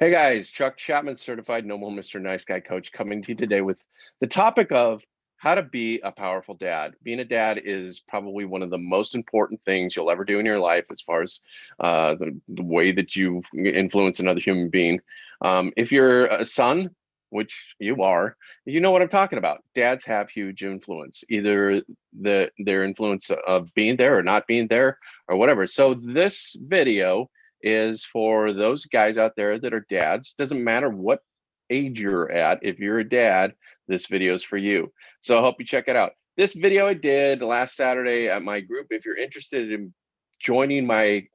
Hey guys, Chuck Chapman, certified noble Mr. Nice Guy coach, coming to you today with the topic of how to be a powerful dad. Being a dad is probably one of the most important things you'll ever do in your life as far as the way that you influence another human being. If you're a son, which you are, you know what I'm talking about. Dads have huge influence, either their influence of being there or not being there or whatever. So this video is for those guys out there that are dads. Doesn't matter what age you're at. If you're a dad, this video is for you. So I hope you check it out. This video I did last Saturday at my group. If you're interested in joining my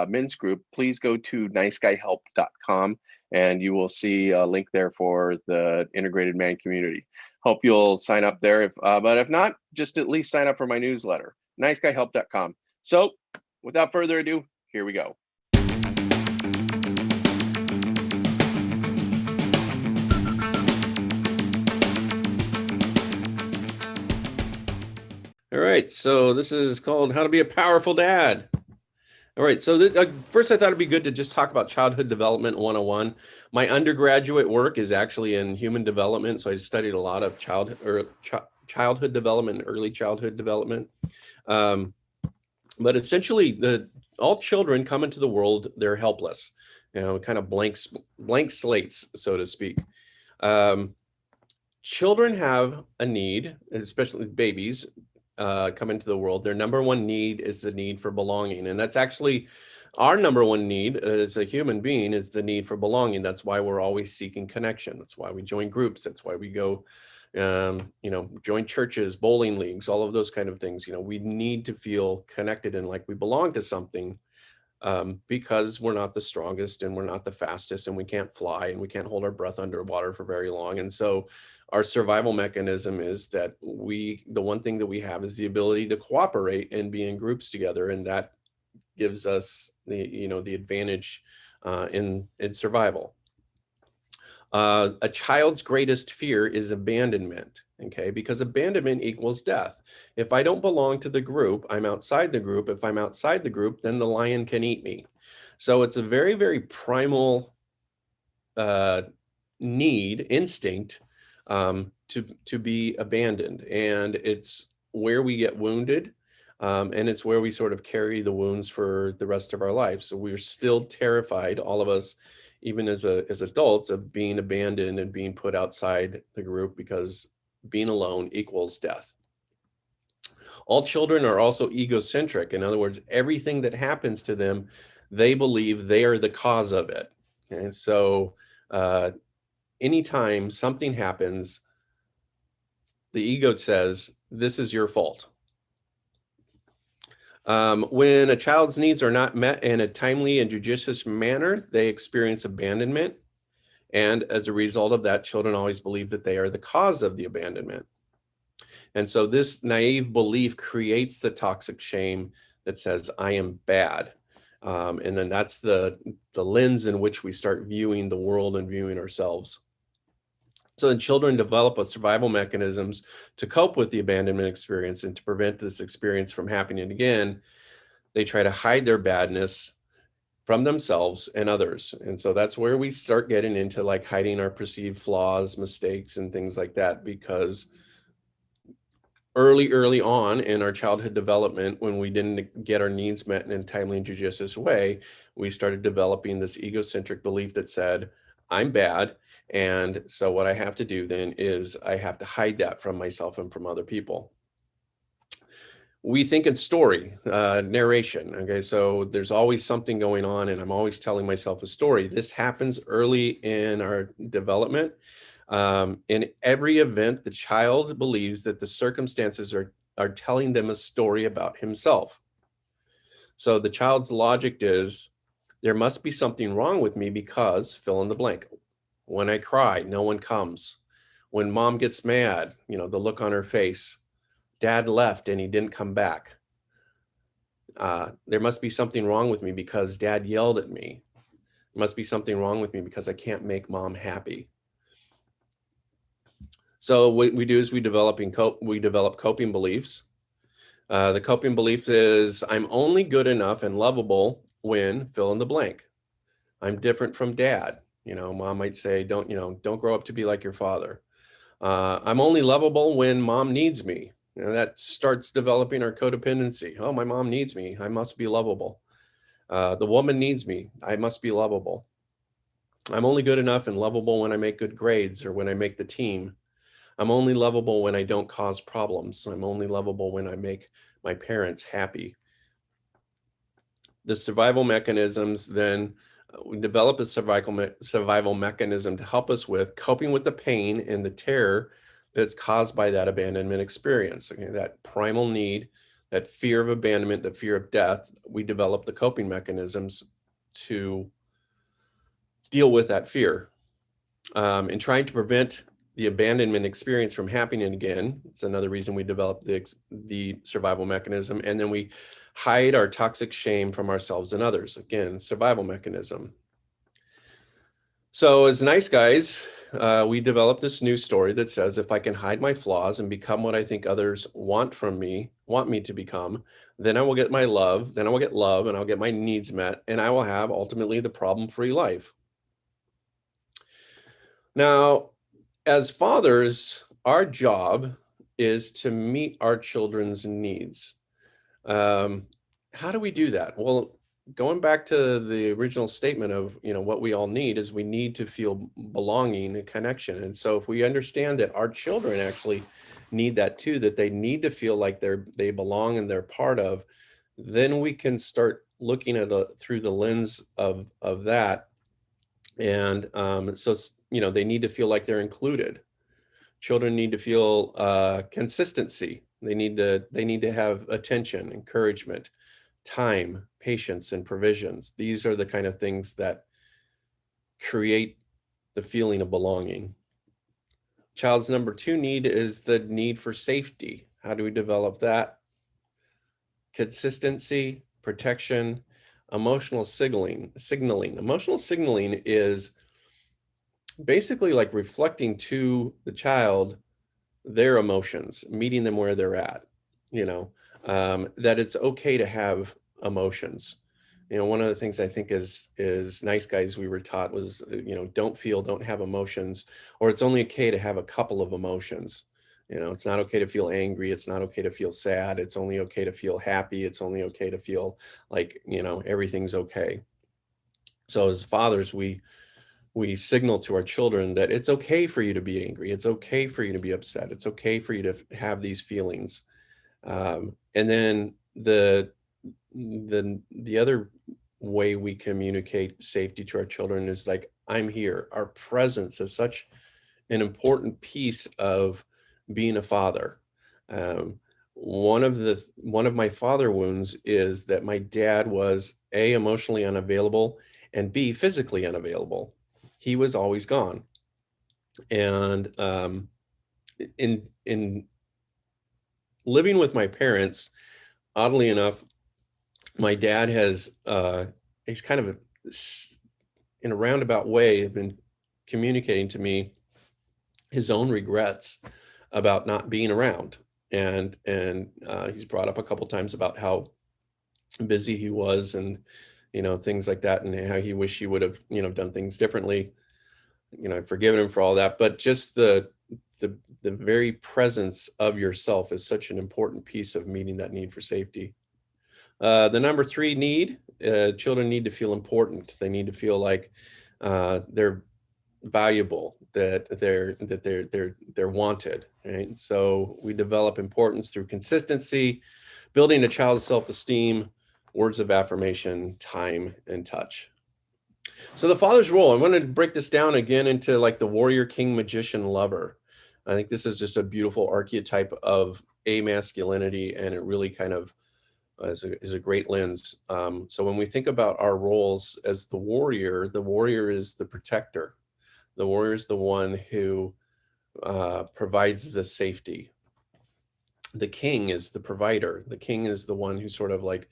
men's group, please go to niceguyhelp.com and you will see a link there for the integrated man community. Hope you'll sign up there. But if not, just at least sign up for my newsletter, niceguyhelp.com. So without further ado, here we go. All right, so this is called How to Be a Powerful Dad. All right, so first I thought it'd be good to just talk about childhood development 101. My undergraduate work is actually in human development, so I studied a lot of childhood development, early childhood development. But essentially, all children come into the world, they're helpless, kind of blank slates, so to speak. Children have a need, especially babies, come into the world. Their number one need is the need for belonging. And that's actually our number one need as a human being, is the need for belonging. That's why we're always seeking connection. That's why we join groups. That's why we go, join churches, bowling leagues, all of those kind of things. We need to feel connected and like we belong to something, because we're not the strongest and we're not the fastest and we can't fly and we can't hold our breath underwater for very long. And so our survival mechanism is that the one thing that we have is the ability to cooperate and be in groups together. And that gives us the advantage in survival. A child's greatest fear is abandonment, okay? Because abandonment equals death. If I don't belong to the group, I'm outside the group. If I'm outside the group, then the lion can eat me. So it's a very, very primal instinct to be abandoned. And it's where we get wounded, and it's where we sort of carry the wounds for the rest of our life. So we're still terrified, all of us, even as adults, of being abandoned and being put outside the group, because being alone equals death. All children are also egocentric. In other words, everything that happens to them, they believe they are the cause of it. And so anytime something happens, the ego says, this is your fault. When a child's needs are not met in a timely and judicious manner, they experience abandonment. And as a result of that, children always believe that they are the cause of the abandonment. And so this naive belief creates the toxic shame that says, I am bad. And then that's the lens in which we start viewing the world and viewing ourselves. So then children develop survival mechanisms to cope with the abandonment experience, and to prevent this experience from happening again, they try to hide their badness from themselves and others. And so that's where we start getting into like hiding our perceived flaws, mistakes, and things like that, because early on in our childhood development, when we didn't get our needs met in a timely and judicious way, we started developing this egocentric belief that said, I'm bad. And so what I have to do then is I have to hide that from myself and from other people. We think in story, narration. Okay, so there's always something going on, and I'm always telling myself a story. This happens early in our development. In every event, the child believes that the circumstances are telling them a story about himself. So the child's logic is, there must be something wrong with me because fill in the blank. When I cry, no one comes. When mom gets mad, the look on her face. Dad left and he didn't come back. There must be something wrong with me because dad yelled at me. There must be something wrong with me because I can't make mom happy. So what we do is we develop coping beliefs. The coping belief is, I'm only good enough and lovable when fill in the blank. I'm different from dad. Mom might say, don't grow up to be like your father. I'm only lovable when mom needs me. That starts developing our codependency. Oh, my mom needs me. I must be lovable. The woman needs me. I must be lovable. I'm only good enough and lovable when I make good grades or when I make the team. I'm only lovable when I don't cause problems. I'm only lovable when I make my parents happy. The survival mechanisms then we develop a survival mechanism to help us with coping with the pain and the terror that's caused by that abandonment experience. Okay, that primal need, that fear of abandonment, the fear of death. We develop the coping mechanisms to deal with that fear. And trying to prevent the abandonment experience from happening again. It's another reason we developed the survival mechanism. And then we hide our toxic shame from ourselves and others. Again, survival mechanism. So as nice guys, we developed this new story that says, if I can hide my flaws and become what I think others want me to become, then I will get my love, then I will get love, and I'll get my needs met, and I will have ultimately the problem-free life. Now, as fathers, our job is to meet our children's needs. How do we do that? Well, going back to the original statement of, what we all need is we need to feel belonging and connection. And so if we understand that our children actually need that too, that they need to feel like they belong and they're part of, then we can start looking at through the lens of that. And so, they need to feel like they're included. Children need to feel consistency. They need to have attention, encouragement, time, patience, and provisions. These are the kind of things that create the feeling of belonging. Child's number 2 need is the need for safety. How do we develop that? Consistency, protection, emotional signaling. Emotional signaling is basically like reflecting to the child their emotions, meeting them where they're at, that it's okay to have emotions. One of the things I think is nice guys we were taught was, don't have emotions, or it's only okay to have a couple of emotions. It's not okay to feel angry. It's not okay to feel sad. It's only okay to feel happy. It's only okay to feel like, everything's okay. So as fathers, we signal to our children that it's okay for you to be angry. It's okay for you to be upset. It's okay for you to have these feelings. And then the other way we communicate safety to our children is like, I'm here. Our presence is such an important piece of being a father. One of my father wounds is that my dad was A, emotionally unavailable, and B, physically unavailable. He was always gone. And in living with my parents, oddly enough, my dad has he's kind of in a roundabout way been communicating to me his own regrets about not being around. And he's brought up a couple times about how busy he was and things like that, and how he wished he would have done things differently. I've forgiven him for all that, but just the very presence of yourself is such an important piece of meeting that need for safety. The number 3 need, children need to feel important. They need to feel like they're valuable, that they're wanted, right? So we develop importance through consistency, building a child's self-esteem, words of affirmation, time, and touch. So the father's role, I want to break this down again into like the warrior, king, magician, lover. I think this is just a beautiful archetype of amasculinity, and it really kind of is a great lens. So when we think about our roles as the warrior is the protector. The warrior is the one who provides the safety. The king is the provider. The king is the one who sort of like,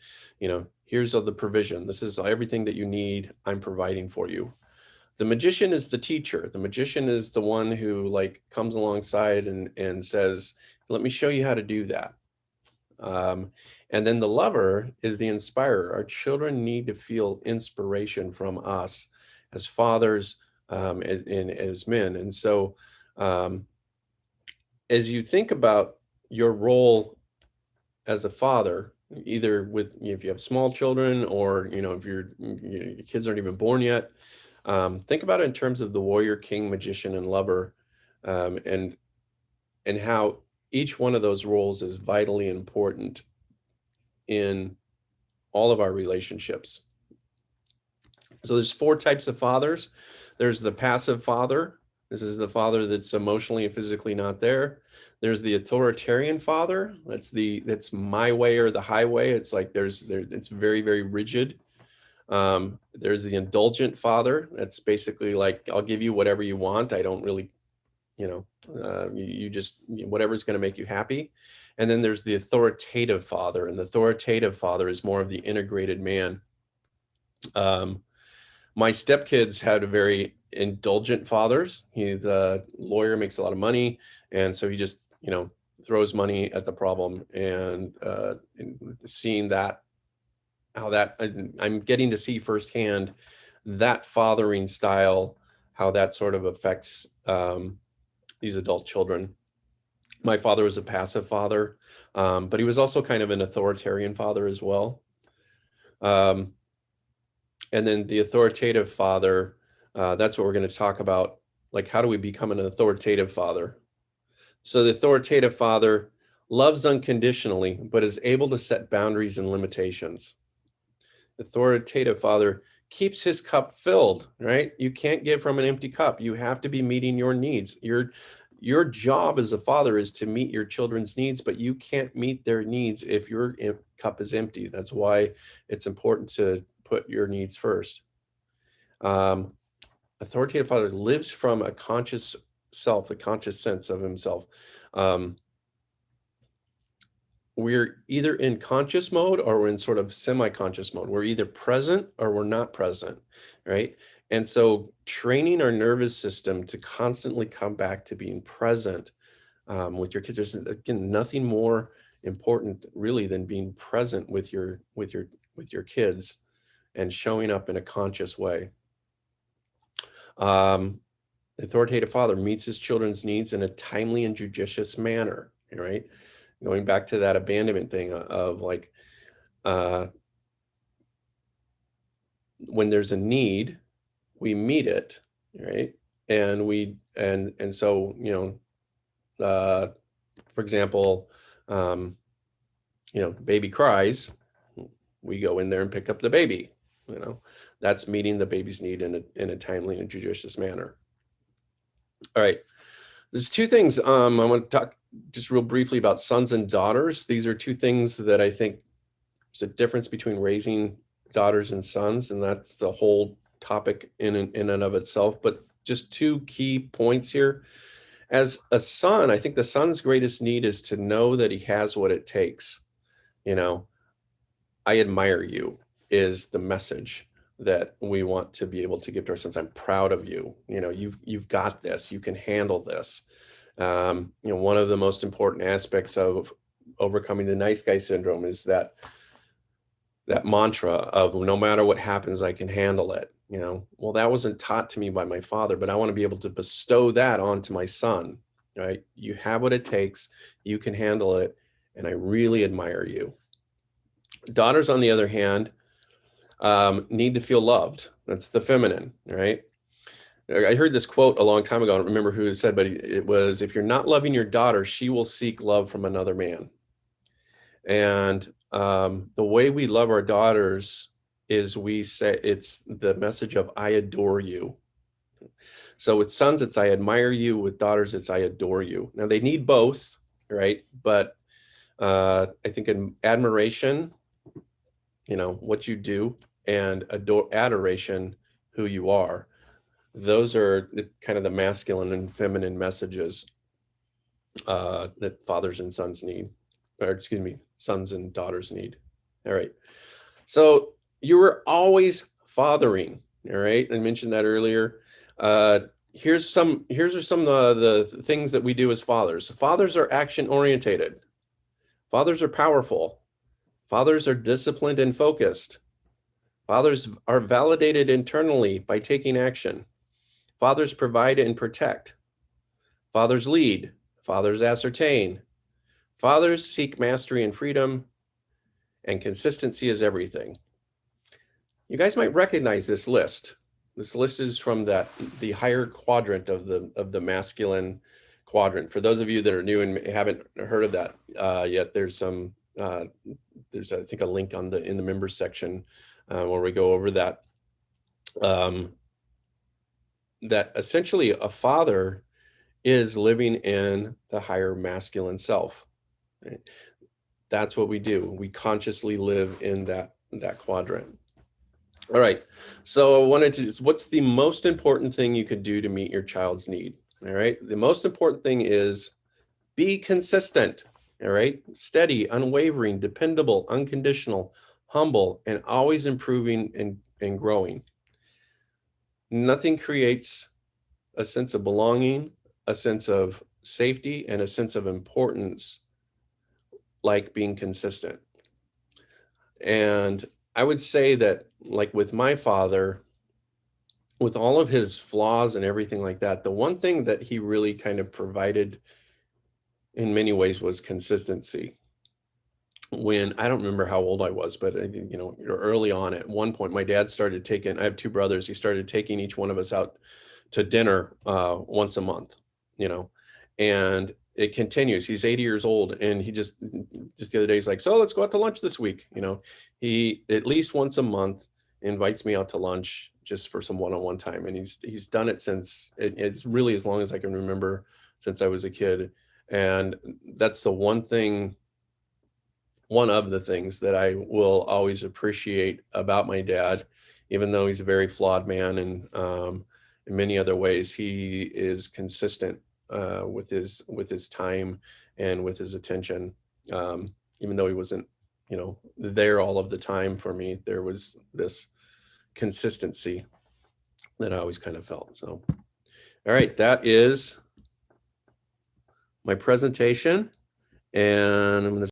here's all the provision. This is everything that you need. I'm providing for you. The magician is the teacher. The magician is the one who like comes alongside and says, let me show you how to do that. And then the lover is the inspirer. Our children need to feel inspiration from us as fathers, as men. And so as you think about your role as a father, either with, if you have small children, or if your kids aren't even born yet, think about it in terms of the warrior, king, magician, and lover, and how each one of those roles is vitally important in all of our relationships. So there's 4 types of fathers. There's the passive father. This is the father that's emotionally and physically not there. There's the authoritarian father. That's my way or the highway. It's like it's very, very rigid. There's the indulgent father. That's basically like, I'll give you whatever you want. I don't really, you just, whatever's going to make you happy. And then there's the authoritative father, and the authoritative father is more of the integrated man. My stepkids had a very indulgent fathers. He's a lawyer, makes a lot of money, and so he just throws money at the problem. And seeing that, how that, I'm getting to see firsthand that fathering style, how that sort of affects these adult children. My father was a passive father, but he was also kind of an authoritarian father as well. And then the authoritative father, that's what we're going to talk about. Like, how do we become an authoritative father? So the authoritative father loves unconditionally, but is able to set boundaries and limitations. The authoritative father keeps his cup filled, right? You can't give from an empty cup. You have to be meeting your needs. Your job as a father is to meet your children's needs, but you can't meet their needs if your cup is empty. That's why it's important to put your needs first. Authoritative father lives from a conscious self, a conscious sense of himself. We're either in conscious mode or we're in sort of semi-conscious mode. We're either present or we're not present, right? And so training our nervous system to constantly come back to being present with your kids, there's, again, nothing more important really than being present with your kids and showing up in a conscious way. Authoritative father meets his children's needs in a timely and judicious manner, right? Going back to that abandonment thing of like, when there's a need, we meet it, right? And so, for example, baby cries, we go in there and pick up the baby. That's meeting the baby's need in a timely and judicious manner. All right, there's 2 things I want to talk just real briefly about: sons and daughters. These are 2 things that I think there's a difference between raising daughters and sons, and that's the whole topic in and of itself. But just 2 key points here. As a son, I think the son's greatest need is to know that he has what it takes. I admire you is the message that we want to be able to give to our sons. I'm proud of you. You've got this. You can handle this. One of the most important aspects of overcoming the nice guy syndrome is that mantra of, no matter what happens, I can handle it. Well, that wasn't taught to me by my father, but I want to be able to bestow that onto my son, right? You have what it takes. You can handle it. And I really admire you. Daughters, on the other hand, need to feel loved. That's the feminine, right? I heard this quote a long time ago. I don't remember who said, but it was, if you're not loving your daughter, she will seek love from another man. And the way we love our daughters is we say, it's the message of, I adore you. So with sons, it's I admire you. With daughters, it's I adore you. Now they need both, right? But I think in admiration, what you do, and adoration, who you are. Those are kind of the masculine and feminine messages that fathers and sons need, or excuse me, sons and daughters need. All right. So you were always fathering. All right. I mentioned that earlier. Here's some of the things that we do as fathers. Fathers are action orientated. Fathers are powerful. Fathers are disciplined and focused. Fathers are validated internally by taking action. Fathers provide and protect. Fathers lead. Fathers ascertain. Fathers seek mastery and freedom, and consistency is everything. You guys might recognize this list. This list is from the higher quadrant of the masculine quadrant. For those of you that are new and haven't heard of that yet, there's I think a link in the members section where we go over that. That essentially a father is living in the higher masculine self. Right? That's what we do. We consciously live in that quadrant. All right. So I wanted to, what's the most important thing you could do to meet your child's need? All right. The most important thing is be consistent. All right. Steady, unwavering, dependable, unconditional, humble, and always improving and growing. Nothing creates a sense of belonging, a sense of safety, and a sense of importance like being consistent. And I would say that, like with my father, with all of his flaws and everything like that, the one thing that he really kind of provided in many ways was consistency. When I don't remember how old I was, but early on, at one point, my dad started taking, I have two brothers, he started taking each one of us out to dinner once a month, and it continues. He's 80 years old, and he just the other day, he's like, so let's go out to lunch this week. He at least once a month invites me out to lunch just for some one-on-one time. And he's done it since, it's really as long as I can remember, since I was a kid. And that's the one of the things that I will always appreciate about my dad, even though he's a very flawed man. And in many other ways, he is consistent with his time and with his attention. Even though he wasn't, there all of the time for me, there was this consistency that I always kind of felt. So, all right, that is my presentation, and I'm going to